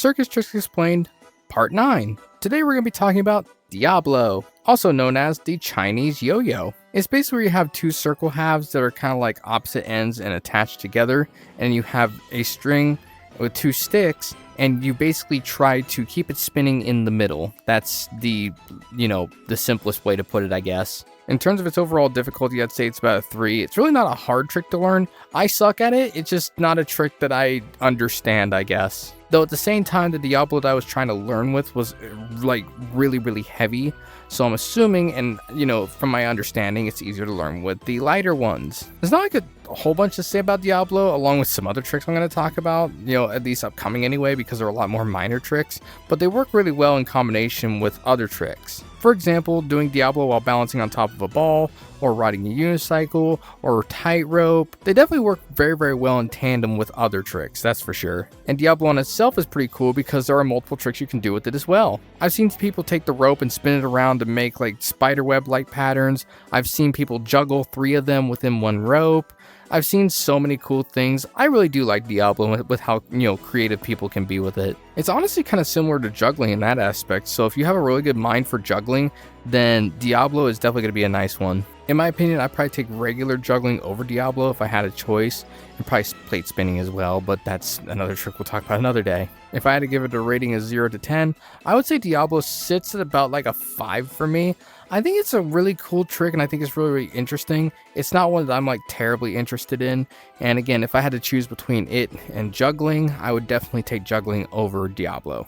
Circus Tricks Explained, Part 9. Today we're going to be talking about Diabolo, also known as the Chinese yo-yo. It's basically where you have two circle halves that are kind of like opposite ends and attached together, and you have a string with two sticks, and you basically try to keep it spinning in the middle. That's the simplest way to put it, I guess. In terms of its overall difficulty, I'd say it's about a 3. It's really not a hard trick to learn. I suck at it. It's just not a trick that I understand, I guess. Though at the same time, the Diabolo that I was trying to learn with was like really heavy. So I'm assuming, and from my understanding, it's easier to learn with the lighter ones. There's not like a whole bunch to say about Diabolo, along with some other tricks I'm going to talk about, at least upcoming anyway, because there are a lot more minor tricks, but they work really well in combination with other tricks. For example, doing Diabolo while balancing on top of a ball, or riding a unicycle, or tightrope. They definitely work very well in tandem with other tricks, that's for sure. And Diabolo in itself is pretty cool because there are multiple tricks you can do with it as well. I've seen people take the rope and spin it around to make like spiderweb-like patterns. I've seen people juggle 3 of them within one rope. I've seen so many cool things. I really do like Diabolo with how, creative people can be with it. It's honestly kind of similar to juggling in that aspect, so if you have a really good mind for juggling, then Diabolo is definitely going to be a nice one. In my opinion, I'd probably take regular juggling over Diabolo if I had a choice, and probably plate spinning as well, but that's another trick we'll talk about another day. If I had to give it a rating of 0 to 10, I would say Diabolo sits at about like a 5 for me. I think it's a really cool trick, and I think it's really interesting. It's not one that I'm like terribly interested in, and again, if I had to choose between it and juggling, I would definitely take juggling over Diabolo.